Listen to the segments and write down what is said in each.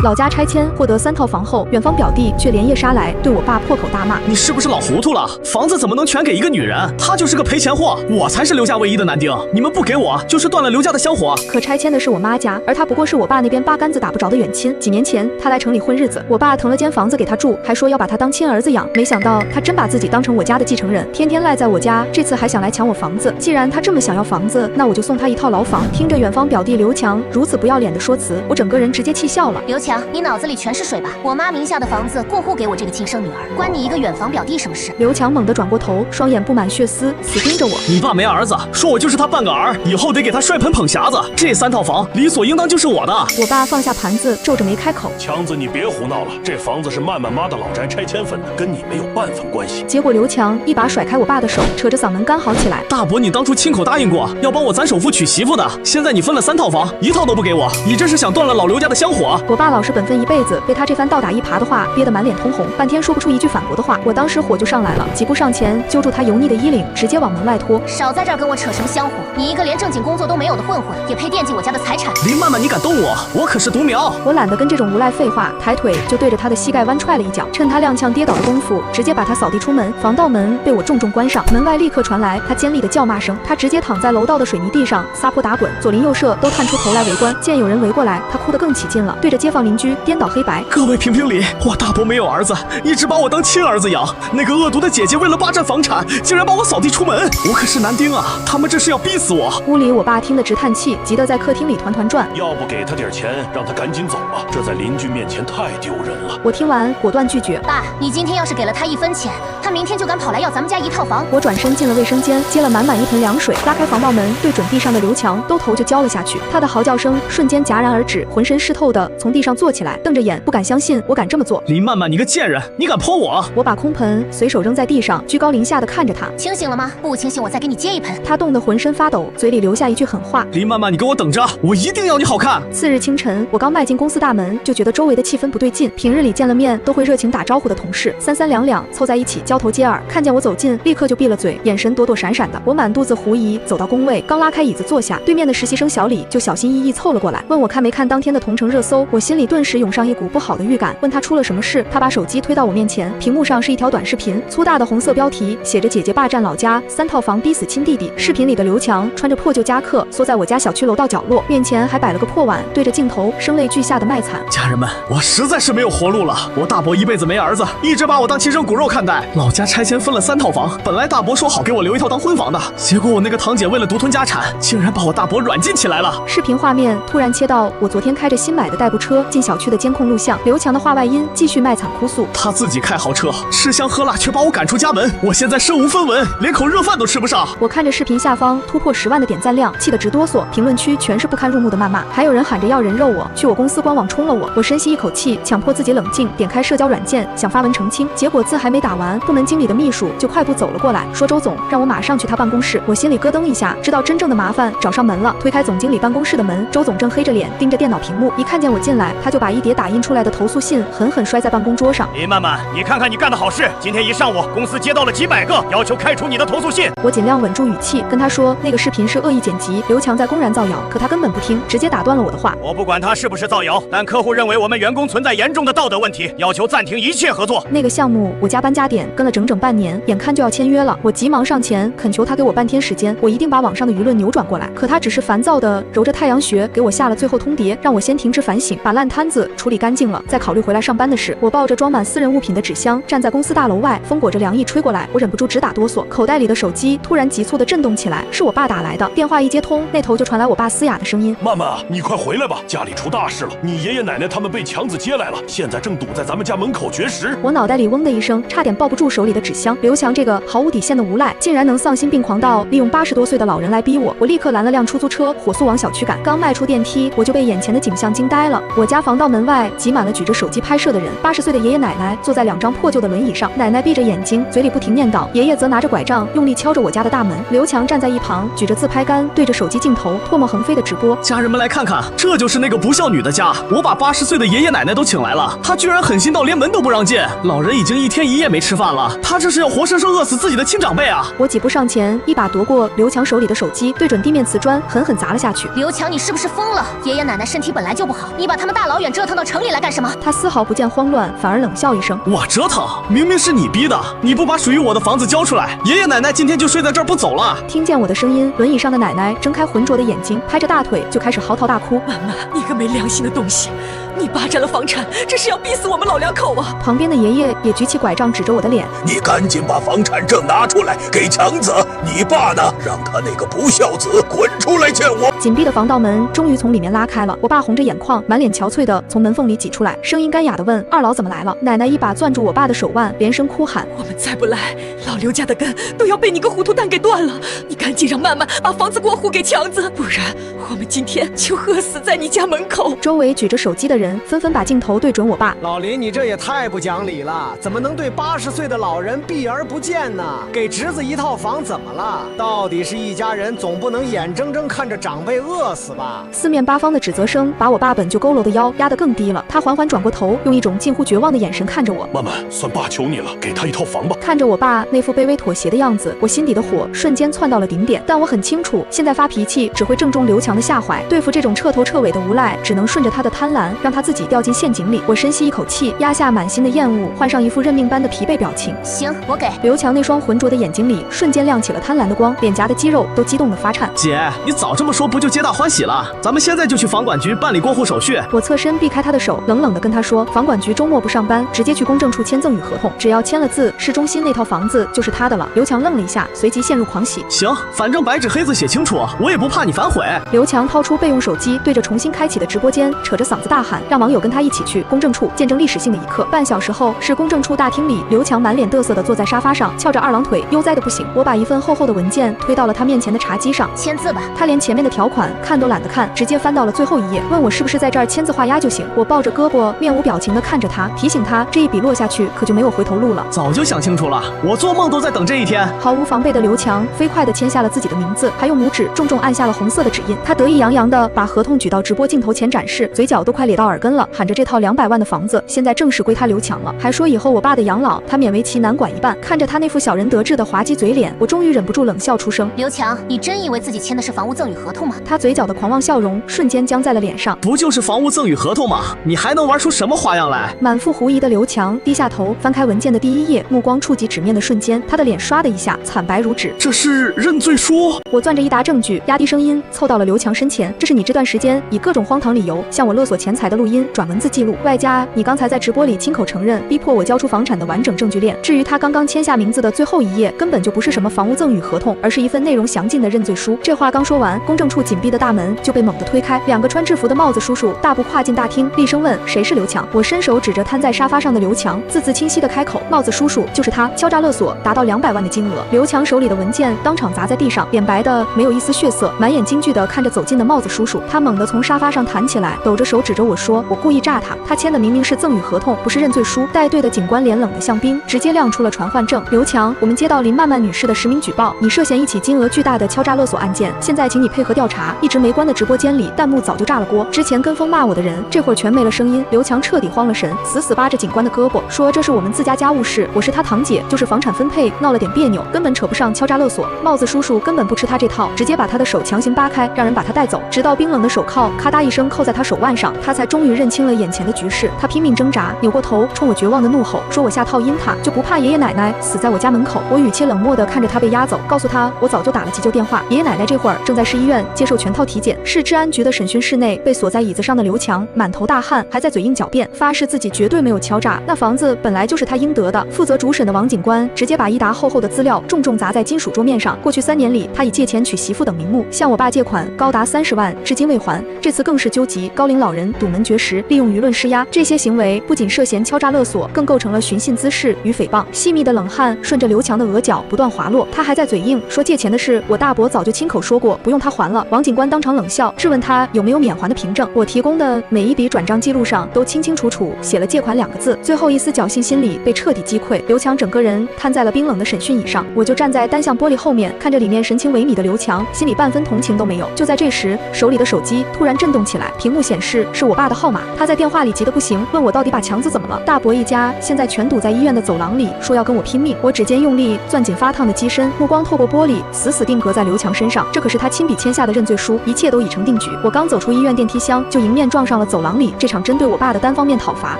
老家拆迁獲得3套房後，遠方表弟卻連夜殺來，對我爸破口大罵：“你是不是老糊涂了？房子怎麼能全給一個女人？她就是個賠錢貨，我才是劉家唯一的男丁。你們不給我，就是斷了劉家的香火。”可拆遷的是我媽家，而他不過是我爸那邊八竿子打不着的遠親。幾年前他來城裡混日子，我爸騰了間房子給他住，還說要把他當親兒子養。沒想到他真把自己當成我家的繼承人，天天賴在我家，這次還想來搶我房子。既然他這麼想要房子，那我就送他一套牢房。聽着遠方表弟劉強如此不要臉的說辭，我整個人直接氣笑了。刘强，你腦子裡全是水吧？我媽名下的房子过户給我這個親生女兒，關你一個遠房表弟什麼事？劉強猛地轉過頭，雙眼布滿血絲，死盯着我。你爸沒兒子，說我就是他半個兒，以後得給他摔盆捧匣子。這3套房理所應當就是我的。我爸放下盤子，皺着眉開口：“強子，你別胡鬧了，這房子是曼曼媽的老宅拆遷分的，跟你沒有半分關係。”結果劉強一把甩開我爸的手，扯着嗓門乾嚎起來：“大伯，你當初親口答應過要幫我攒首付娶媳婦的，現在你分了3套房，1套都不給我，你這是想斷了老劉家的香火？”我爸老實本分一輩子，被他這番倒打一耙的話憋得滿臉通紅，半天說不出一句反駁的話。我當時火就上來了，幾步上前揪住他油膩的衣領，直接往門外拖：“少在这兒跟我扯什麼香火！你一個連正經工作都沒有的混混，也配惦記我家的財產？”林曼曼，你敢動我，我可是獨苗。我懶得跟這種無賴廢話，抬腿就對着他的膝蓋彎踹了一腳，趁他踉蹌跌倒的功夫，直接把他掃地出門。防盜門被我重重關上，門外立刻傳來他尖利的叫罵聲。他直接躺在樓道的水泥地上撒潑打滾，左鄰右舍都探出頭來圍觀。見有人圍過來，他哭得更起勁了，對着街坊鄰居顛倒黑白：“各位評評理，我大伯沒有兒子，一直把我當親兒子養。那個惡毒的姐姐為了霸佔房產，竟然把我掃地出門。我可是男丁啊，他們這是要逼死我！”屋裡我爸聽得直嘆氣，急得在客廳裡團團轉。要不給他點錢，讓他趕緊走吧，這在鄰居面前太丟人了。我聽完果斷拒絕：“爸，你今天要是給了他1分錢，他明天就敢跑來要咱們家1套房。”我轉身進了衛生間，接了滿滿一盆涼水，拉開防盜門，對準地上的劉強兜頭就澆了下去。他的嚎叫聲瞬間戛然而止，渾身濕透的從地上坐起來，瞪着眼，不敢相信我敢這麼做。林曼曼，你個賤人，你敢潑我！我把空盆隨手扔在地上，居高臨下的看着他。清醒了嗎？不清醒，我再給你接一盆。他凍得渾身發抖，嘴裡留下一句狠話：“林曼曼，你給我等着，我一定要你好看。”次日清晨，我剛邁進公司大門，就覺得周圍的氣氛不對勁。平日裡見了面都會熱情打招呼的同事，三三兩兩湊在一起交頭接耳，看見我走近，立刻就閉了嘴，眼神躲躲閃閃的。我滿肚子狐疑，走到工位，剛拉開椅子坐下，對面的實習生小李就小心翼翼湊了過來，問我看沒看當天的同城熱搜。我心裡頓時湧上一股不好的預感，問他出了什麼事。他把手機推到我面前，屏幕上是一條短視頻，粗大的紅色標題寫着“姐姐霸佔老家，3套房逼死親弟弟”。視頻裡的劉強穿着破舊夾克，縮在我家小區樓道角落，面前還擺了個破碗，對着鏡頭聲淚俱下的賣慘：“家人們，我實在是沒有活路了。我大伯一輩子沒兒子，一直把我當親生骨肉看待。老家拆遷分了3套房，本來大伯說好給我留1套當婚房的，結果我那個堂姐為了獨吞家產，竟然把我大伯軟禁起來了。”視頻畫面突然切到我昨天開着新買的代步車進小區的監控錄像，劉強的話外音繼續賣慘哭訴：“他自己開豪車，吃香喝辣，卻把我趕出家門，我現在身無分文，連口熱飯都吃不上。”我看着視頻下方突破10萬的點讚量，氣得直哆嗦，評論區全是不堪入目的謾罵，還有人喊着要人肉我，去我公司官網衝了我。我深吸一口氣，強迫自己冷靜，點開社交軟件想發文澄清，結果字還沒打完，部門經理的秘書就快步走了過來，說周總讓我馬上去他辦公室。我心裡咯噔一下，知道真正的麻煩找上門了。推開總經理辦公室的門，周总正黑着臉盯着電腦屏幕，一看見我進来，他就把一疊打印出來的投訴信狠狠摔在辦公桌上。林曼曼，你看看你幹的好事，今天一上午公司接到了幾百個要求開除你的投訴信。我盡量穩住語氣跟他說，那個視頻是惡意剪輯，劉強在公然造謠，可他根本不聽，直接打斷了我的話。我不管他是不是造謠，但客戶認為我們员工存在嚴重的道德問題，要求暫停一切合作。那個項目我加班加點跟了整整半年，眼看就要簽約了，我急忙上前懇求他給我半天時間，我一定把網上的輿論扭轉過來。可他只是煩躁地揉着太陽穴給我下了最後通牒，讓我先停止反省，把爛攤子處理乾淨了，再考慮回來上班的事。我抱着裝滿私人物品的紙箱站在公司大樓外，風裹着涼意吹過來，我忍不住直打哆嗦，口袋裡的手機突然急促地震動起來，是我爸打來的。電話一接通，那頭就傳來我爸嘶啞的聲音：“曼曼，你快回来吧，家裡出大事了，你爺爺奶奶他們被强子接來了，现在正堵在咱們家門口绝食。”我腦袋裡嗡的一聲，差點抱不住手裡的紙箱。劉強這個毫無底線的無賴，竟然能喪心病狂到利用80多歲的老人來逼我。我立刻攔了輛出租車，火速往小區趕。剛邁出電梯，我就被眼前的景象驚呆了。我家防盜門外擠滿了舉着手機拍攝的人，80歲的爺爺奶奶坐在2張破舊的輪椅上，奶奶閉着眼睛，嘴裡不停念叨，爺爺則拿着拐杖用力敲着我家的大門。劉強站在一旁，舉着自拍杆，對着手機鏡頭唾沫横飞的直播。家人們來看看，这就是那個不孝女的家，我把80歲的爺爺奶奶都請來了，他居然狠心到連門都不讓進。老人已經1天1夜沒吃飯了，他這是要活生生餓死自己的親長輩啊！我幾步上前，一把奪過劉強手裡的手機，對準地面瓷磚狠狠砸了下去。劉強，你是不是瘋了？爺爺奶奶身體本來就不好，你把他們大老老遠折騰到城裡來幹什麼？他絲毫不見慌亂，反而冷笑一聲：我折騰？明明是你逼的！你不把屬於我的房子交出来，爷爷奶奶今天就睡在這兒不走了。聽見我的聲音，輪椅上的奶奶睜開渾濁的眼睛，拍着大腿就開始嚎啕大哭。媽媽，你個沒良心的東西！你霸占了房產，這是要逼死我們老兩口啊！旁邊的爺爺也舉起拐杖指着我的臉：你趕緊把房產證拿出來給強子，你爸呢？讓他那個不孝子滾出來見我！緊閉的防盜門終於從裡面拉開了，我爸紅着眼眶，滿臉憔悴的從門縫裡擠出來，聲音乾啞的問：二老怎麼來了？奶奶一把攥住我爸的手腕，連聲哭喊：我們再不來，老劉家的根都要被你個糊涂蛋給斷了！你趕緊讓曼曼把房子过戶給強子，不然我們今天就餓死在你家門口！周圍舉着手機的人紛紛把鏡頭對準我爸。老林，你這也太不講理了，怎麼能對80歲的老人避而不見呢？給侄子一套房怎麼了？到底是一家人，总不能眼睜睜看着長輩餓死吧？四面八方的指責聲把我爸本就佝偻的腰压得更低了，他緩緩轉過頭，用一種近乎絕望的眼神看着我。曼曼，算爸求你了，給他一套房吧。看着我爸那副卑微妥協的樣子，我心底的火瞬間竄到了頂點。但我很清楚，現在發脾氣只會正中劉強的下懷，對付這種徹頭徹尾的無賴，只能順着他的貪婪，讓他自己掉進陷阱裡。我深吸一口氣，壓下滿心的厭惡，換上一副認命般的疲憊表情。行，我給。劉強那雙渾濁的眼睛裡瞬間亮起了貪婪的光，臉頰的肌肉都激動得發顫。姐，你早這麼說不就皆大歡喜了？咱們現在就去房管局辦理過戶手續。我側身避開他的手，冷冷地跟他說，房管局周末不上班，直接去公證處簽贈與合同，只要簽了字，市中心那套房子就是他的了。劉強愣了一下，隨即陷入狂喜。行，反正白紙黑字寫清楚，我也不怕你反悔。劉强掏出备用手機，对着重新開啟的直播間扯着嗓子大喊，讓網友跟他一起去公證處見證歷史性的一刻。半小時後，是公證處大廳裡，劉強滿臉嘚瑟地坐在沙發上，翹着二郎腿，悠哉得不行。我把一份厚厚的文件推到了他面前的茶几上，簽字吧。他連前面的條款看都懶得看，直接翻到了最後一頁，問我是不是在這兒簽字畫押就行。我抱着胳膊，面無表情地看着他，提醒他這一筆落下去可就沒有回頭路了。早就想清楚了，我做夢都在等這一天。毫無防備的劉強飛快地簽下了自己的名字，還用拇指重重按下了紅色的指印。他得意洋洋地把合同舉到直播鏡頭前展示，嘴角都快咧到耳根了，喊着這套200萬的房子現在正式歸他劉強了，還說以後我爸的養老他勉為其難管一半。看着他那副小人得志的滑稽嘴臉，我終於忍不住冷笑出聲。劉強，你真以為自己簽的是房屋贈與合同嗎？他嘴角的狂妄笑容瞬間僵在了臉上。不就是房屋贈與合同嗎？你還能玩出什麼花樣來？滿腹狐疑的劉強低下頭，翻開文件的第一頁，目光觸及紙面的瞬間，他的臉刷的一下慘白如紙。這是認罪書？我攥着一沓證據，壓低聲音湊到了劉強身前。這是你這段時間以各種荒唐理由向我勒索錢財的錄音轉文字記錄，外加你剛才在直播裡親口承認逼迫我交出房產的完整證據鏈。至於他剛剛簽下名字的最後一頁，根本就不是什麼房屋贈與合同，而是一份內容詳盡的認罪書。這話剛說完，公證處緊閉的大門就被猛地推開，兩個穿制服的帽子叔叔大步跨進大廳，厲聲問誰是劉強。我伸手指着癱在沙發上的劉強，字字清晰地開口，帽子叔叔就是他，敲詐勒索達到200萬的金額。劉強手裡的文件當場砸在地上，臉白的沒有一絲血色，滿眼驚懼地看着走近的帽子叔叔。他猛地從沙發上彈起來，抖着手指着我說，我故意詐他，他簽的明明是贈與合同，不是認罪書。帶队的警官臉冷得像冰，直接亮出了傳喚證。劉強，我們接到林曼曼女士的實名舉報，你涉嫌一起金額巨大的敲詐勒索案件，現在請你配合調查。一直沒關的直播間裡彈幕早就炸了鍋，之前跟風罵我的人這會兒全沒了聲音。劉強徹底慌了神，死扒着警官的胳膊說，這是我們自家家務事，我是他堂姐，就是房產分配鬧了點別扭，根本扯不上敲詐勒索。帽子叔叔根本不吃他這套，直接把他的手強行扒開，讓人把他帶走，直到冰冷的手銬咔嗒一聲扣在他手腕上，他才終於認清了眼前的局勢。他拼命掙扎，扭過頭衝我絕望的怒吼，說我下套陰他，就不怕爺爺奶奶死在我家門口。我語氣冷漠地看着他被押走，告訴他我早就打了急救電話，爺爺奶奶這會兒正在市醫院接受全套體檢。市治安局的審訊室內，被鎖在椅子上的劉強滿頭大汗，還在嘴硬狡辯，發誓自己絕對沒有敲詐，那房子本來就是他應得的。負責主審的王警官直接把一沓厚厚的資料重重砸在金屬桌面上。過去3年裡，他以借錢娶媳婦等名目向我爸借款高達30萬，至今未還。這次更是糾集高齡老人堵門绝食，利用輿論施壓。這些行為不僅涉嫌敲詐勒索，更構成了尋釁滋事與誹謗。細密的冷汗順着劉強的額角不斷滑落，他還在嘴硬說借錢的事我大伯早就親口說過，不用他還了。王警官當場冷笑，質問他有沒有免還的憑證。我提供的每一筆轉賬記錄上都清清楚楚寫了借款2個字，最後一絲僥倖心理被徹底擊潰。劉強整個人癱在了冰冷的審訊椅上，我就站在單向玻璃後面，看着裡面神情萎靡的劉強，心裡半分同情都沒有。就在這時，手裡的手機突然震動起來，屏幕顯示是我爸的號碼。他在電話裡急得不行，問我到底把強子怎麼了。大伯一家現在全堵在醫院的走廊裡，說要跟我拼命。我指尖用力攥緊發燙的機身，目光透過玻璃死定格在劉強身上。這可是他親筆簽下的認罪書，一切都已成定局。我剛走出醫院電梯箱，就迎面撞上上了走廊裡這場針對我爸的單方面討伐。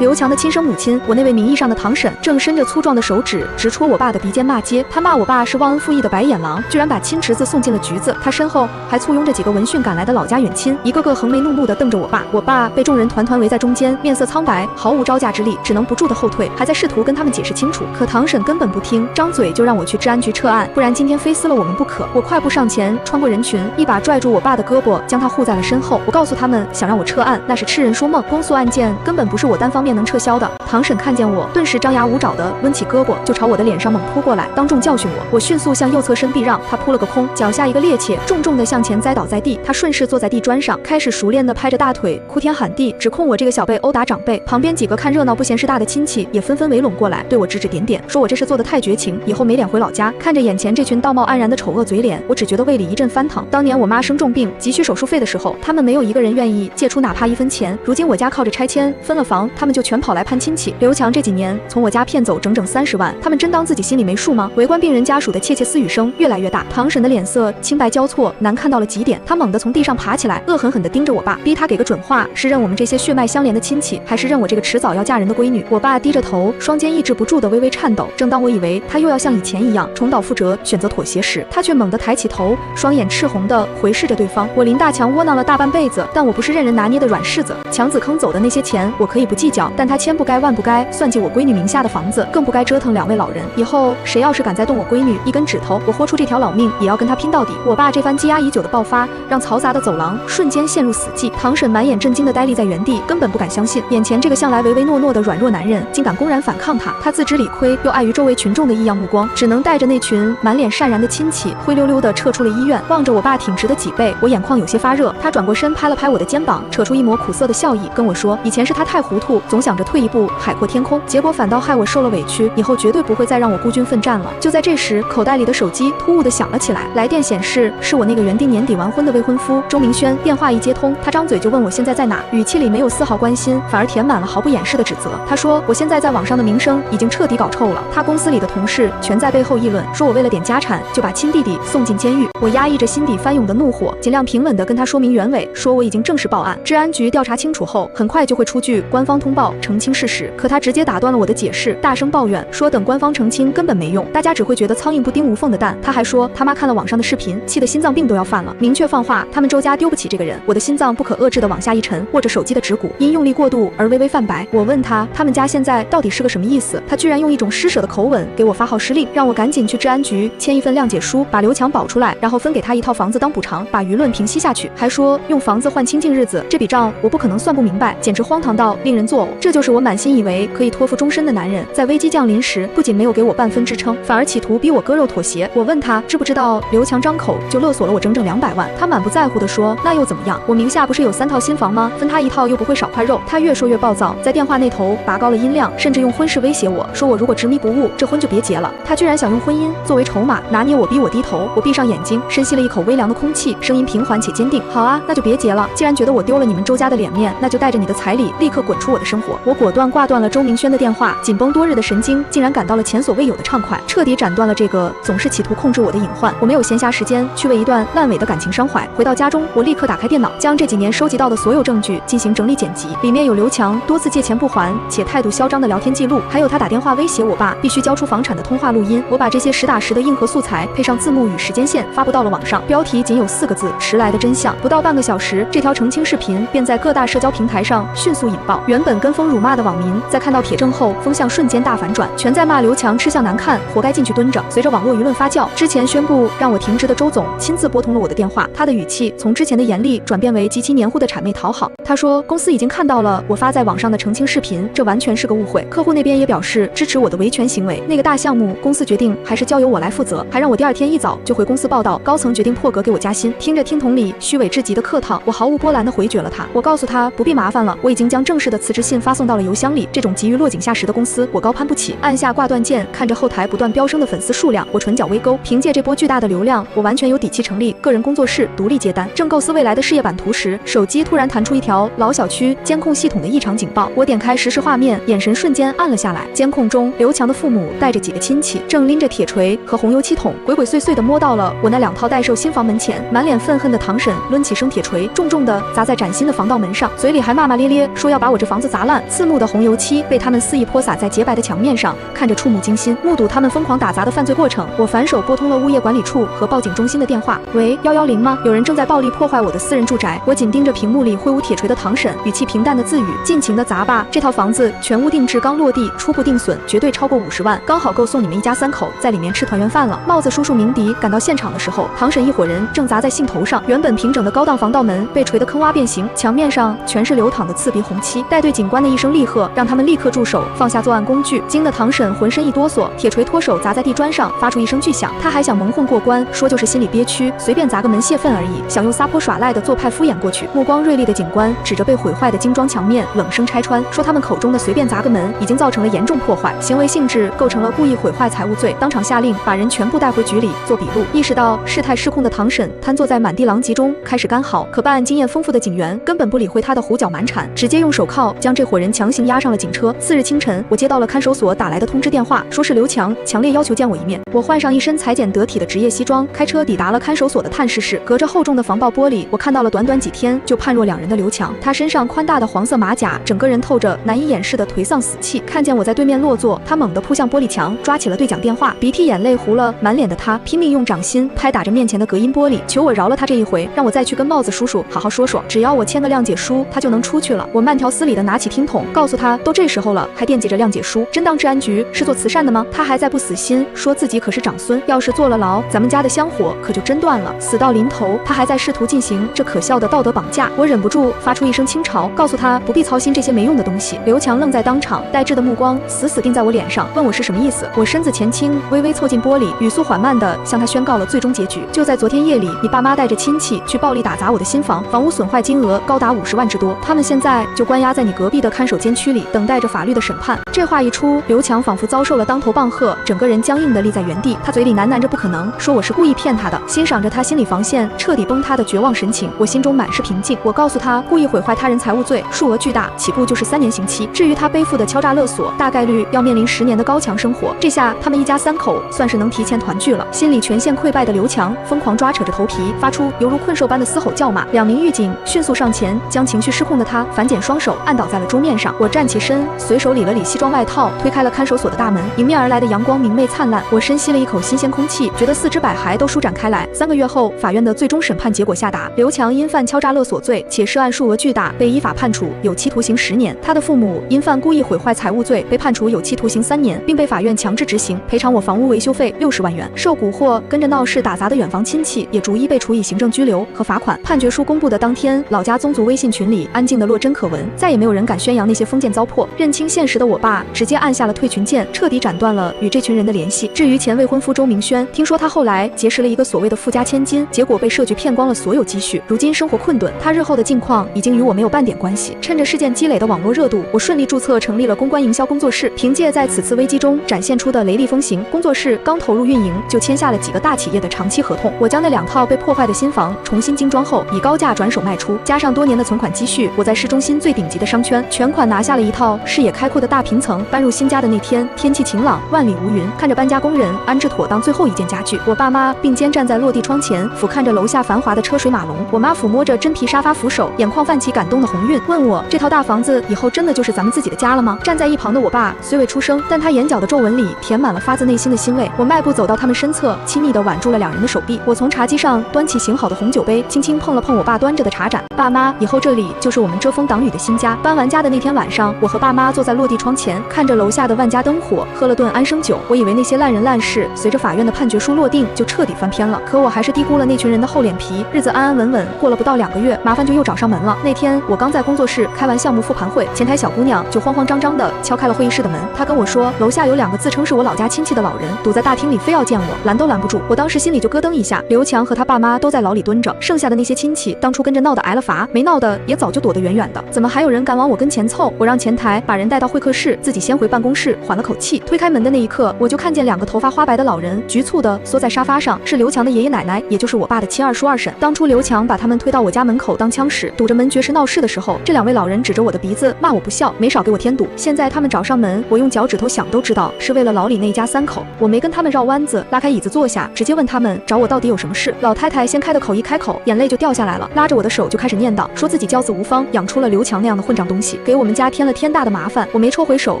劉強的親生母親，我那位名義上的堂嬸，正伸着粗壯的手指直戳我爸的鼻尖罵街。他骂我爸是忘恩負義的白眼狼，居然把親侄子送進了局子。他身後還簇擁着幾個聞訊趕來的老家遠親，一個個橫眉怒目地瞪着我爸。我爸被众人團團圍在中間，面色蒼白，毫無招架之力，只能不住地後退，還在試圖跟他們解釋清楚。可堂嬸根本不听，張嘴就讓我去治安局撤案，不然今天非撕了我们不可。我快步上前，穿过人群，一把拽住我爸的胳膊，将他护在了身後。我告訴他們，想讓我撤案，那是痴人說夢，公訴案件根本不是我單方面能撤銷的。堂嬸看見我，頓時張牙舞爪地抡起胳膊，就朝我的臉上猛撲過來，當眾教訓我。我迅速向右側身避讓，他撲了個空，腳下一個趔趄，重重地向前栽倒在地。他順勢坐在地磚上，開始熟練地拍着大腿，哭天喊地，指控我這個小輩毆打長輩。旁邊幾個看熱鬧不嫌事大的親戚也紛紛圍攏過來，對我指指點點，說我這事做得太絕情，以後沒臉回老家。看着眼前這群道貌岸然的醜惡嘴臉，我只覺得胃裡一陣翻騰。當年我媽生重病急需手術費的時候，他們沒有一個人願意借出哪怕1分錢。如今我家靠着拆遷分了房，他們就全跑來攀親戚。劉強這幾年從我家騙走整整30萬，他們真當自己心裡沒數嗎？圍觀病人家屬的竊竊私語聲越來越大，堂嬸的臉色青白交錯，難看到了極點。她猛地從地上爬起來，惡狠狠地盯着我爸，逼他給個準話，是認我們這些血脈相連的親戚，還是認我這個遲早要嫁人的閨女？我爸低着頭，雙肩抑制不住地微微顫抖。正當我以為他又要像以前一樣重蹈覆轍，選擇妥協時，他卻猛地抬起頭，雙眼赤紅地回視着對方。我林大強窩囊了大半輩子，但我不是任人拿捏的軟柿子。強子坑走的那些錢我可以不計較，但他千不該萬不該算計我閨女名下的房子，更不該折騰2位老人。以後誰要是敢再動我閨女一根指頭，我豁出這條老命也要跟他拼到底。我爸這番積壓已久的爆發，讓嘈雜的走廊瞬間陷入死寂。堂嬸滿眼震驚地呆立在原地，根本不敢相信眼前這個向來唯唯諾諾的軟弱男人竟敢公然反抗他。他自知理虧，又礙於周圍群眾的異樣目光，只能帶着那群滿臉善然的親戚灰溜溜地撤出了醫院。望着我爸挺直的脊背，我眼眶有些發熱。他轉過身拍了拍我的肩膀，扯出一抹苦澀的笑意，跟我說，以前是他太糊塗，總想着退一步海闊天空，結果反倒害我受了委屈，以後絕對不會再讓我孤軍奮戰了。就在這時，口袋裡的手機突兀地響了起來，來電顯示是我那個原定年底完婚的未婚夫周明軒。電話一接通，他張嘴就問我現在在哪，語氣裡沒有絲毫關心，反而填滿了毫不掩飾的指責。他說我現在在網上的名聲已經徹底搞臭了，他公司裡的同事全在背後議論，說我為了點家產就把親弟弟送進監獄。我壓抑着心底翻湧的怒火，盡量平穩地跟他說明原委，說我已經正式報案，治安局調查清楚後很快就會出具官方通報澄清事實。可他直接打斷了我的解釋，大聲抱怨說等官方澄清根本沒用，大家只會覺得蒼蠅不叮無縫的蛋。他還說他媽看了網上的視頻，氣得心臟病都要犯了，明確放話他們周家丟不起這個人。我的心臟不可遏制地往下一沉，握着手機的指骨因用力過度而微微泛白。我問他們家現在到底是個什麼意思，他居然用一種施捨的口吻給我發號施令，讓我趕緊去治安局簽一份諒解書，把劉強保出來，然後分給他一套房子當補償，把輿論平息下去。還說用房子換清靜日子，這筆賬我不可能算不明白，簡直荒唐到令人作嘔。這就是我滿心以為可以托付終身的男人，在危機降臨時不僅沒有給我半分支撐，反而企圖逼我割肉妥協。我問他知不知道劉強張口就勒索了我整整200萬，他滿不在乎地說那又怎麼樣，我名下不是有3套新房嗎，分他1套又不會少塊肉。他越說越暴躁，在電話那頭拔高了音量，甚至用婚事威脅我，說我如果執迷不悟，這婚就別結了。他居然想用婚姻作為籌碼，拿捏我逼我低頭。我閉上眼睛，深吸了一口微涼的空氣，聲音平緩且堅定，好啊，那就別結了，既然覺得我丟了你們周家的臉面，那就帶着你的彩禮立刻滾出我的生活。我果斷掛斷了周明軒的電話，緊繃多日的神經竟然感到了前所未有的暢快，徹底斬斷了這個總是企圖控制我的隱患。我沒有閒暇時間去為一段爛尾的感情傷懷。回到家中，我立刻打開電腦，將這幾年收集到的所有證據進行整理剪輯，裡面有劉強多次借錢不還且態度囂張的聊天記錄，還有他打電話威脅我爸必須交出房產的通話錄音。我把這些實打實的硬核素材配上字幕與時間線發布到了網上，標題僅有4個字：遲來的真相。不到半個小時，這條澄清視頻便在各大社交平台上迅速引爆。原本跟風辱罵的網民在看到帖證後，風向瞬間大反轉，全在罵劉強吃相難看，活該進去蹲着。隨着網絡輿論發酵，之前宣布讓我停職的周總親自撥通了我的電話，他的語氣從之前的嚴厲轉變為極其黏糊的諂媚討好。他說公司已經看到了我發在網上的澄清視頻，這完全是個誤會。客戶那邊也表示支持我的維權行為，那個大項目公司決定還是交由我來負責，還讓我第2天一早就回公司報到，高層決定破格給我加薪。聽着聽筒裡虛偽至極的客套，我毫無波瀾地回絕了他。我告訴他不必麻煩了，我已經將正式的辭職信發送到了郵箱裡，這種急於落井下石的公司我高攀不起。按下掛斷鍵，看着後台不斷飆升的粉絲數量，我唇角微勾，憑借這波巨大的流量，我完全有底氣成立個人工作室獨立接單。正構思未來的事業版圖時，手機突然彈出一條老小區監控系統的異常警報。我點開實時畫面，眼神瞬間暗了下來。監控中，劉強的父母帶着幾個親戚，正拎着鐵錘和紅油漆桶，鬼鬼祟祟地摸到了我那2套待售新房門前。滿臉憤恨的堂嬸掄起生鐵錘，重重地砸在嶄新的防盜門上，嘴裡還罵罵咧咧說要把我這房子砸爛。刺目的紅油漆被他們肆意潑灑在潔白的牆面上，看着觸目驚心。目睹他們瘋狂打砸的犯罪過程，我反手撥通了物業管理處和報警中心的電話。喂，110嗎？有人正在暴力破壞我的私人住宅。我緊盯着屏幕裡揮舞鐵錘的堂嬸，語氣平淡的自語：盡情的砸吧，這套房子全屋定制，剛落地，初步定損絕對超過50萬，剛好夠送你們一家3口在裡面吃團圓飯了。帽子叔叔鳴笛趕到現場的時候，堂嬸一夥人正砸在興頭上，原本平整的高檔防盜門被錘得坑洼變形，牆面上全是流淌的刺鼻紅漆。帶隊警官的一聲厲喝，讓他們立刻住手，放下作案工具。驚得堂嬸渾身一哆嗦，鐵錘脫手砸在地磚上，發出一聲巨響。他還想蒙混過關，說就是心裡憋屈，隨便砸個門洩憤而已，想用撒潑耍賴的做派敷衍過去。目光銳利的警官指着被毀壞的精裝牆面，冷聲拆穿，說他們口中的隨便砸個門已經造成了嚴重破壞，行為性質構成了故意毀壞財物罪，當場下令把人全部帶回局裡做筆錄。意識到事態失控的堂嬸癱坐在滿地狼藉中開始乾嚎，可辦案經驗豐富的警員根本不理會他的胡攪蠻纏，直接用手銬將這夥人強行押上了警車。次日清晨，我接到了看守所打來的通知電話，說是劉強強烈要求見我一面。我換上一身裁剪得體的職業西裝，開車抵達了看守所的探視室。隔着厚重的防爆玻璃，我看到了短短幾天就判若兩人的劉強。他身上寬大的黃色馬甲，整個人透着難以掩飾的頹喪死氣。看見我在對面落座，他猛地撲向玻璃牆，抓起了對講電話。鼻涕眼淚糊了滿臉的他，拼命用掌心拍打着面前的隔音玻璃，求我饒了他這一回，讓我再去跟帽子叔叔好好說說，只要我簽個諒解書，他就能出去了。我慢條斯理地拿起聽筒，告訴他，都這時候了，還惦記着諒解書，真當治安局是做慈善的嗎？他還在不死心，說自己可是長孫，要是坐了牢，咱們家的香火可就真斷了。死到臨頭，他還在試圖進行這可笑的道德綁架。我忍不住發出一聲輕嘲，告訴他不必操心這些沒用的東西。劉強愣在當場，呆滯的目光死死定在我臉上，問我是什麼意思。我身子前傾，微微湊近玻璃，語速緩慢地向他宣告了最終結局。就在昨天夜裡，你爸媽帶着親戚去暴力打砸我的新房，房屋損壞金額高達50萬之多，他們現在就關押在你隔壁的看守監區裡，等待着法律的審判。這話一出，劉強仿佛遭受了當頭棒喝，整個人僵硬地立在原地。他嘴裡喃喃着不可能，說我是故意騙他的。欣賞着他心理防線徹底崩塌的絕望神情，我心中滿是平靜。我告訴他，故意毀壞他人財物罪，數額巨大，起步就是3年刑期。至於他背負的敲詐勒索，大概率要面臨10年的高牆生活。這下他們一家3口算是能提前團聚了。心裡全線潰敗的劉強瘋狂抓扯着頭皮，發出猶如困獸般的嘶吼叫罵。2名獄警迅速上前，將情緒失控的他反剪雙手按倒在了桌面上。我站起身，隨手理了理西裝外套，推開了看守所的大門。迎面而來的陽光明媚燦爛，我深吸了一口新鮮空氣，覺得四肢百骸都舒展開來。3個月後，法院的最終審判結果下達，劉強因犯敲詐勒索罪，且涉案數額巨大，被依法判處有期徒刑10年。他的父母因犯故意毀壞財物罪，被判處有期徒刑3年，並被法院強制執行，賠償我房屋維修費60萬元。受蠱惑跟着鬧事打砸的遠房親戚也逐一被處以行政拘留和罰款。判決書公布的當天，老家宗族微信群裡安靜的落針可聞，再也沒有人敢宣揚那些封建糟粕。認清現實的我爸直接按下了退群鍵，徹底斬斷了與這群人的聯繫。至於前未婚夫周明軒，聽說他後來結識了一個所謂的富家千金，結果被設局騙光了所有積蓄，如今生活困頓。他日後的境況已經與我沒有半點關係。趁着事件積累的網絡熱度，我順利注冊成立了公關營銷工作室。憑借在此次危機中展現出的雷厲風行，工作室剛投入運營就簽下了幾個大企業的長期合同。我將那2套被破壞的新房重新精裝後，以高價轉手賣出，加上多年的存款積蓄，我在市中心最頂級的商圈全款拿下了一套視野開闊的大平層。搬入新家的那天，天氣晴朗，萬里無雲。看着搬家工人安置妥當最後一件家具，我爸媽并肩站在落地窗前，俯瞰着樓下繁華的車水馬龍。我媽撫摸着真皮沙發扶手，眼眶泛起感動的紅暈，問我這套大房子以後真的就是咱們自己的家了嗎？站在一旁的我爸雖未出聲，但他眼角的皺紋裡填滿了發自內心的欣慰。我邁步走到他們身側，親密地挽住了2人的手臂。我從茶几上端起醒好的紅酒杯，輕輕碰了碰我爸端着的茶盞。爸媽，以後這裡就是我們遮風擋雨的新家。搬完家的那天晚上，我和爸媽坐在落地窗前，看着樓下的萬家燈火，喝了頓安生酒。我以為那些爛人爛事隨着法院的判決書落定就徹底翻篇了，可我還是低估了那群人的厚臉皮。日子安安穩穩過了不到2個月，麻煩就又找上門了。那天我剛在工作室開完項目復盤會，前台小姑娘就慌慌張張地敲開了會議室的門。她跟我說，樓下有2個自稱是我老家親戚的老人堵在大廳裡，非要見我，攔都攔不住。我當時心裡就咯噔一下。劉強和他爸媽都在牢裡蹲着，剩下的那些親戚當初跟着鬧的挨了罰，沒鬧的也早就躲得遠遠的，怎麼還有人敢往我跟前湊？我讓前台把人帶到會客室，自己先回辦公室緩了口氣。推開門的那一刻，我就看見2個頭髮花白的老人局促地縮在沙發上，是劉強的爺爺奶奶，也就是我爸的親二叔二嬸。當初劉強把他們推到我家門口當槍使，堵着門绝食鬧事的時候，這2位老人指着我的鼻子罵我不孝，沒少給我添堵。現在他們找上門，我用腳趾頭想都知道是為了牢裡那一家3口。我沒跟他們繞彎子，拉開椅子坐下，直接問他們找我到底有什麼事。老太太先開的口一開口，眼淚就掉下來了，拉着我的手就開始念叨，說自己教子無方，養出了劉強那樣的混賬東西，給我們家添了天大的麻煩。我沒抽回手，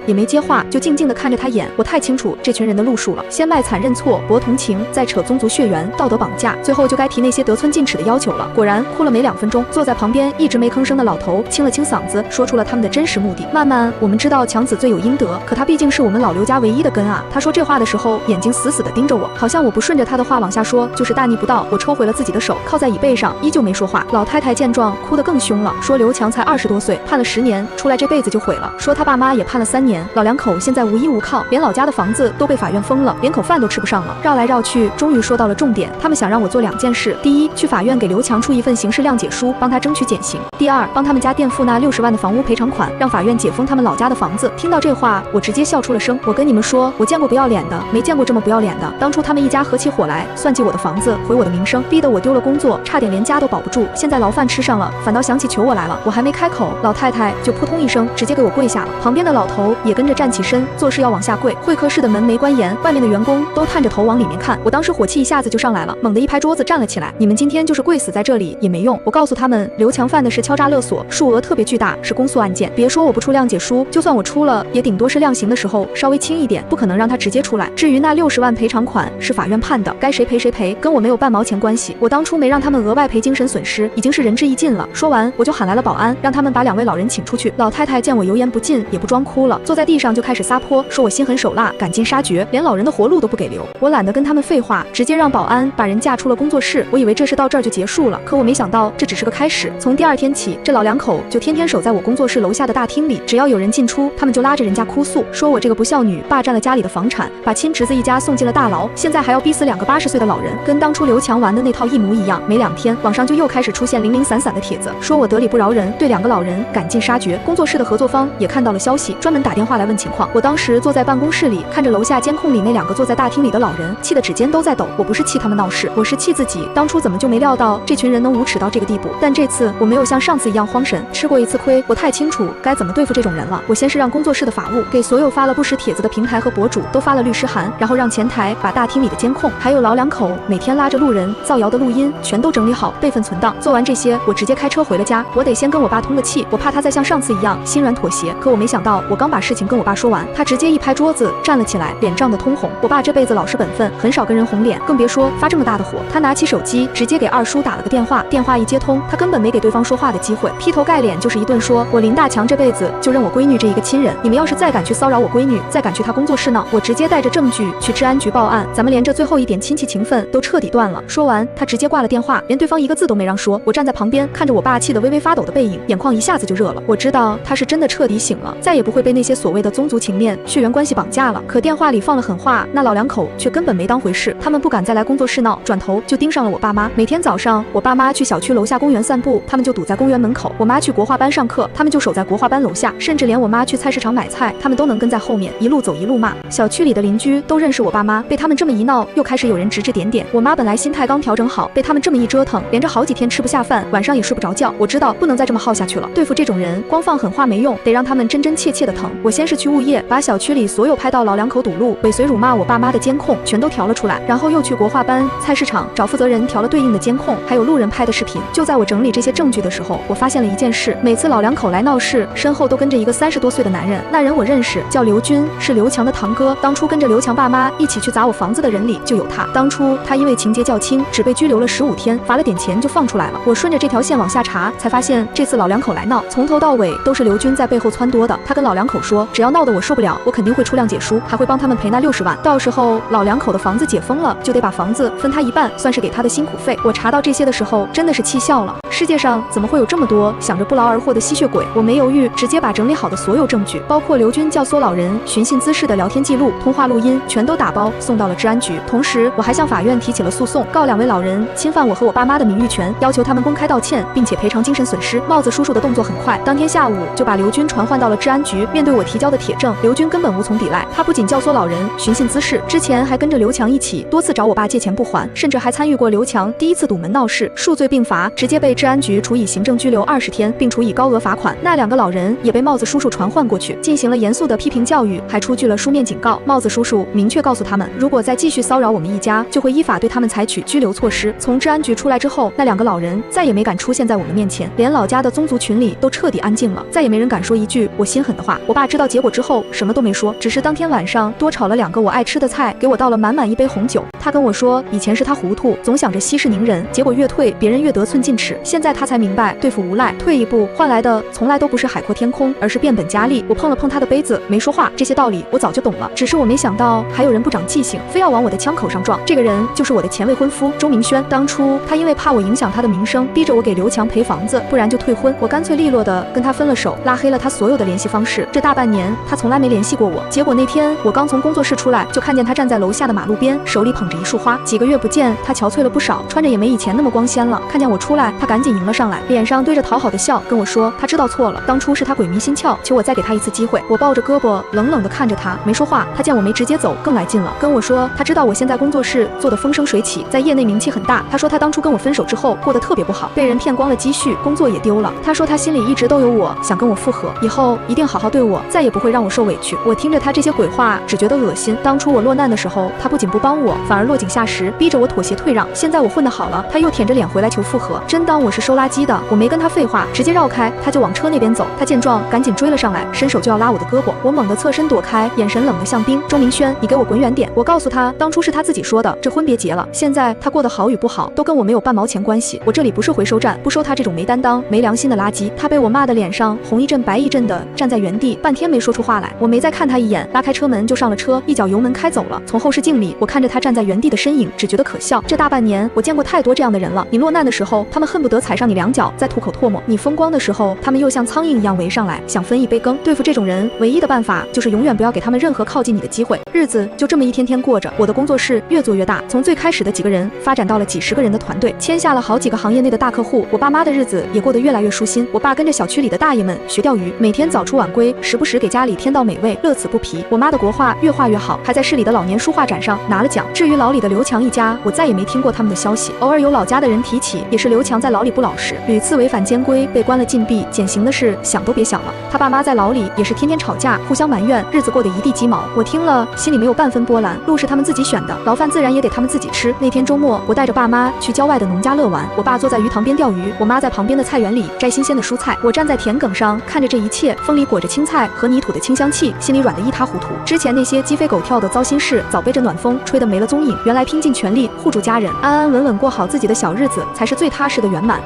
也沒接話，就靜靜地看着他演。我太清楚這群人的路數了，先賣慘認錯，博同情，再扯宗族血緣，道德綁架，最後就該提那些得寸進尺的要求了。果然哭了沒2分鐘，坐在旁邊一直沒吭聲的老頭清了清嗓子，說出了他們的真實目的。慢慢我們知道強子罪有應得，可他畢竟是我們老劉家唯一的根啊。他說這話的時候，眼睛死死地盯着我，好像我不順着他的話往下說就是大逆不道。我抽回了自己的手，靠在椅背上，依舊沒說話。老太太見狀，哭得更凶了，說劉強才20多歲，判了10年，出來這輩子就毀了。說他爸媽也判了3年，老2口現在無依無靠，連老家的房子都被法院封了，連口飯都吃不上了。繞來繞去，終於說到了重點，他們想讓我做2件事：第一，去法院給劉強出一份刑事谅解書，幫他爭取減刑；第二，幫他們家墊付那60萬的房屋賠償款，讓法院解封他們老家的房子。聽到這話，我直接笑出了聲。我跟你們說，我見過不要臉的，沒見過這麼不要臉的。當初他們一家合起夥來算計我的房子，毀我的名聲，逼得我丟了工作，差點連家都保不住。現在牢飯吃上了，反倒想起求我來了。我還沒開口，老太太就撲通一聲直接給我跪下了。旁邊的老頭也跟着站起身，做事要往下跪。会客室的门沒關嚴，外面的員工都探着頭往裡面看。我當時火氣一下子就上來了，猛地一拍桌子站了起來。你們今天就是跪死在這裡也沒用。我告訴他們，劉強犯的是敲詐勒索，數額特別巨大，是公訴案件。別說我不出諒解書，就算我出了，也頂多是量刑的時候稍微輕一點，不可能讓他直接出來。至於那60萬賠償款是法院判的，該誰賠誰賠，跟我沒有半毛錢關係。我當初沒讓他們額外賠精神損失，已經是仁至義盡了。說完，我就喊來了保安，讓他們把2位老人請出去。老太太見我油鹽不進，也不裝哭了，坐在地上就開始撒潑，說我心狠手辣，趕盡殺絕，連老人的活路都不給留。我懶得跟他們廢話，直接讓保安把人架出了工作室。我以為這事到這兒就結束了，可我沒想到這只是個開始。從第2天起，這老2口就天天守在我工作室樓下的大廳裡，只要有人進出，他們就拉着人家哭訴，說我這個不孝女霸佔了家裡的房產，把親侄子一家送進了大牢，現在還要逼死2個80歲的老人，跟當初劉強玩的那套一模一樣。沒2天，網上就又開始出現零零散散的帖子，說我得理不饒人，對2個老人趕盡殺絕。工作室的合作方也看到了消息，專門打電話來問情況。我當時坐在辦公室裡，看着樓下監控裡那2個坐在大廳裡的老人，氣得指尖都在抖。我不是气他們鬧事，我是氣自己當初怎麼就沒料到這群人能无恥到這個地步。但這次我沒有像上次一樣慌神，吃過一次虧，我太清楚該怎麼對付這種人了。我先是讓工作室的法務給所有發了不實帖子的平台和博主都發了律師函，然後讓前台把大廳裡的監控還有老2口每天拉着路人造謠的錄音全都整理好，備份存檔。做完這些，我直接開車回了家。我得先跟我爸通個氣，我怕他再像上次一樣心軟妥協。可我沒想到，我剛把事情跟我爸說完，他直接一拍桌子站了起來，臉漲得通紅。我爸這輩子老實本分，很少跟人紅臉，更別說發這麼大的火。他拿起手機直接給二叔打了個電話，電話一接通，他根本沒給對方說話的機會，劈頭蓋臉就是一頓說，我林大強這輩子就認我閨女這一個親人，你們要是再敢去騷擾我閨女，再敢去他工作室鬧，我直接帶着證據去治安局報案，咱們連這最後一點親戚情分都徹底斷了。說完，他直接掛了電話，連對方一個字都沒讓說。我站在旁邊看着我爸氣得微微發抖的背影，眼眶一下子就熱了。我知道他是真的徹底醒了，再也不會被那些所謂的宗族情面、血緣關係綁架了。可電話裡放了狠話，那老2口卻根本沒當回事，他們不敢再來工作室鬧，轉頭就盯上了我爸媽。每天早上，我爸媽去小區樓下公園散步，他們就堵在公園門口；我媽去國畫班上課，他們就守在國畫班樓下，甚至連我媽去菜市場買菜，他們都能跟在後面，一路走一路罵。小區裡的鄰居都認識我爸媽，被他們這麼一鬧，又開始有人指指點點。我媽本來心態剛調整好，被他們這麼一折騰，連着好幾天吃不下飯，晚上也睡不着覺。我知道不能再這麼耗下去了，對付這種人，光放狠話沒用，得讓他们真真切切的疼。我先是去物業，把小區裡所有拍到老2口堵路、尾隨辱罵我爸媽的監控全都調了出來，然後又去國畫班、菜市場找負責人調了對應的監控，還有路人拍的視頻。就在我整理這些證據的時候，我發現了一件事，每次老2口來鬧事，身後都跟着一個30多歲的男人，那人我認識，叫劉軍，是劉強的堂哥，當初跟着劉強爸媽一起去砸我房子的人裡就有他。當初他因為情節較輕，只被拘留了15天，罰了點錢就放出來了。我順着這條線往下查，才發現這次老2口來鬧，從頭到尾都是劉軍在背後撺掇的。他跟老2口說，只要鬧得我受不了，我肯定會出諒解書，還會幫他們賠那60萬。到時候老2口的房子解封了，就得把房子分他一半，算是給他的辛苦費。我查到這些的時候，真的是氣笑了。世界上怎麼會有這麼多想着不勞而獲的吸血鬼？我沒猶豫，直接把整理好的所有證據，包括劉軍教唆老人尋釁滋事的聊天記錄、通話錄音，全都打包送到了治安局。同時，我還向法院提起了訴訟，告2位老人侵犯我和我爸媽的名譽權，要求他們公開道歉，並且賠償精神損失。帽子叔叔的動作很快，當天下午就把劉軍傳喚到了治安局。面對我提交的鐵證，劉軍根本無從抵賴。他不僅教唆老人尋釁滋事，之前還跟着劉強一起多次找我爸借錢不還，甚至還參與過劉強第一次堵門鬧事，數罪並罰，直接被治安局處以行政拘留20天，並處以高額罰款。那2個老人也被帽子叔叔傳喚過去，進行了嚴肅的批評教育，還出具了書面警告。帽子叔叔明確告訴他們，如果再繼續騷擾我們一家，就會依法對他們採取拘留措施。從治安局出來之後，那2個老人再也沒敢出現在我們面面前，連老家的宗族群裡都徹底安靜了，再也没人敢說一句我心狠的话。我爸知道結果之後什么都没说，只是当天晚上多炒了2个我爱吃的菜，给我倒了满满一杯红酒。他跟我说，以前是他糊涂，总想着息事宁人，結果越退別人越得寸進尺，現在他才明白對付無賴，退一步換來的從來都不是海闊天空，而是變本加厲。我碰了碰他的杯子，沒說話，這些道理我早就懂了，只是我沒想到還有人不長記性，非要往我的槍口上撞。這個人就是我的前未婚夫周明軒。當初他因為怕我影響他的名聲，逼着我給劉強賠房子，不然就退婚。我乾脆利落的跟他分了手，拉黑了他所有的聯繫方式。這大半年他從來沒聯繫過我，結果那天我剛從工作室出來，就看見他站在樓下的馬路邊，手裡捧着一束花。幾個月不見，他憔悴了不少，穿着也沒以前那麼光鮮了。看見我出來，他趕緊迎了上來，臉上堆着討好的笑，跟我說他知道錯了，當初是他鬼迷心竅，求我再給他一次機會。我抱着胳膊冷冷的看着他，沒說話。他見我沒直接走，更來勁了，跟我說他知道我現在工作室做得風生水起，在業內名氣很大。他說他當初跟我分手之後過得特別不好，被人騙光了積蓄，工作也丟了。他說他心裡一直都有我，想跟我復合，以後一定好好對我，再也不會讓我受委屈。我聽着他這些鬼話，只覺得惡心。當初我落難的時候，他不僅不幫我，反而落井下石，逼着我妥協退讓。現在我混得好了，他又舔着臉回來求復合，真當我是收垃圾的。我沒跟他廢話，直接繞開，他就往車那邊走。他見狀趕緊追了上來，伸手就要拉我的胳膊，我猛地側身躲開，眼神冷得像冰。周明軒，你給我滾遠點！我告訴他，當初是他自己說的，這婚別結了，現在他過得好與不好都跟我沒有半毛錢關係。我這裡不是回收站，不收他這種沒擔當、沒良心的垃圾。他被我罵得臉上紅一陣白一陣的，站在原地半天沒說出話來。我沒再看他一眼，拉開車門就上了車，一腳油門開走了。從後視鏡裡，我看着他站在原地的身影，只覺得可笑。這大半年，我見過太多這樣的人了。你落難的時候，他們恨不得踩上你兩腳，再吐口唾沫；你風光的時候，他們又像蒼蠅一樣圍上來，想分一杯羹。對付這種人，唯一的辦法就是永遠不要給他們任何靠近你的機會。日子就這麼一天天過着，我的工作室越做越大，從最開始的幾個人發展到了幾十個人的團隊，簽下了好幾個行業內的大客戶。我爸媽的日子也過得越來越舒心。我爸跟着小區裡的大爺們學釣魚，每天早出晚歸，時不時給家裡添到美味，樂此不疲。我媽的國畫越畫越好，還在市裡的老年書畫展上拿了獎。至於牢裡的劉強一家，我再也沒聽過他們的消息。偶爾有老家的人提起，也是劉強在牢裡不老實，屢次違反監規，被關了禁閉，減刑的事想都別想了。他爸媽在牢裡也是天天吵架，互相埋怨，日子過得一地雞毛。我聽了心裡沒有半分波瀾，路是他們自己選的，牢飯自然也得他們自己吃。那天周末，我帶着爸媽去郊外的農家樂玩，我爸坐在魚塘邊釣魚，我媽在旁邊的菜園裡摘新鮮的蔬菜。我站在田埂上看着這一切，風裡裹着青菜和泥土的清香氣，心裡軟得一塌糊塗。之前那些雞飛狗跳的糟心事，早被這暖風吹得沒了蹤影。原來拼盡全力護住家人，安安穩穩過好自己的小日子，才是最踏實的圓滿。